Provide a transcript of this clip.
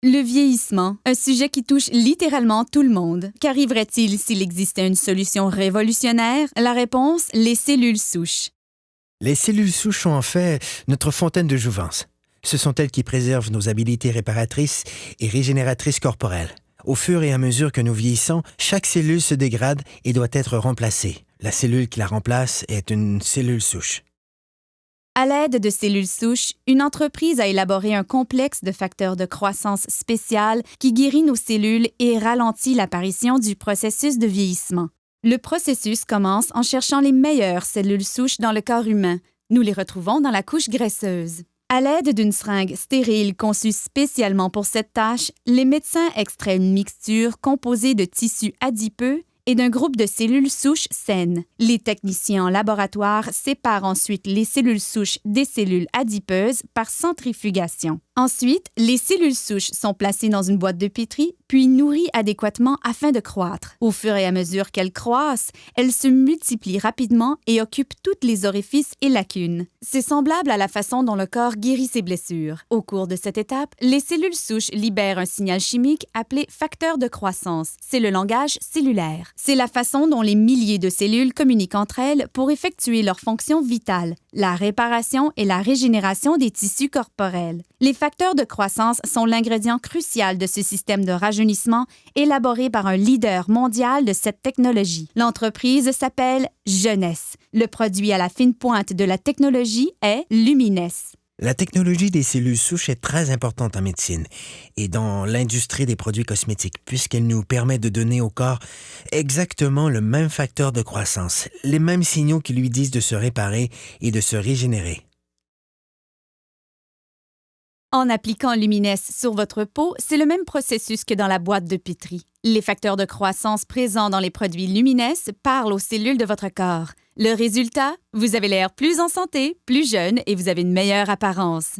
Le vieillissement, un sujet qui touche littéralement tout le monde. Qu'arriverait-il s'il existait une solution révolutionnaire? La réponse, les cellules souches. Les cellules souches sont en fait notre fontaine de jouvence. Ce sont elles qui préservent nos habiletés réparatrices et régénératrices corporelles. Au fur et à mesure que nous vieillissons, chaque cellule se dégrade et doit être remplacée. La cellule qui la remplace est une cellule souche. À l'aide de cellules souches, une entreprise a élaboré un complexe de facteurs de croissance spécial qui guérit nos cellules et ralentit l'apparition du processus de vieillissement. Le processus commence en cherchant les meilleures cellules souches dans le corps humain. Nous les retrouvons dans la couche graisseuse. À l'aide d'une seringue stérile conçue spécialement pour cette tâche, les médecins extraient une mixture composée de tissus adipeux et d'un groupe de cellules souches saines. Les techniciens en laboratoire séparent ensuite les cellules souches des cellules adipeuses par centrifugation. Ensuite, les cellules souches sont placées dans une boîte de pétri, puis nourries adéquatement afin de croître. Au fur et à mesure qu'elles croissent, elles se multiplient rapidement et occupent toutes les orifices et lacunes. C'est semblable à la façon dont le corps guérit ses blessures. Au cours de cette étape, les cellules souches libèrent un signal chimique appelé facteur de croissance. C'est le langage cellulaire. C'est la façon dont les milliers de cellules communiquent entre elles pour effectuer leurs fonctions vitales, la réparation et la régénération des tissus corporels. Les facteurs de croissance sont l'ingrédient crucial de ce système de rajeunissement élaboré par un leader mondial de cette technologie. L'entreprise s'appelle Jeunesse. Le produit à la fine pointe de la technologie est Lumines. La technologie des cellules souches est très importante en médecine et dans l'industrie des produits cosmétiques puisqu'elle nous permet de donner au corps exactement le même facteur de croissance, les mêmes signaux qui lui disent de se réparer et de se régénérer. En appliquant Lumines sur votre peau, c'est le même processus que dans la boîte de pétri. Les facteurs de croissance présents dans les produits Lumines parlent aux cellules de votre corps. Le résultat, vous avez l'air plus en santé, plus jeune et vous avez une meilleure apparence.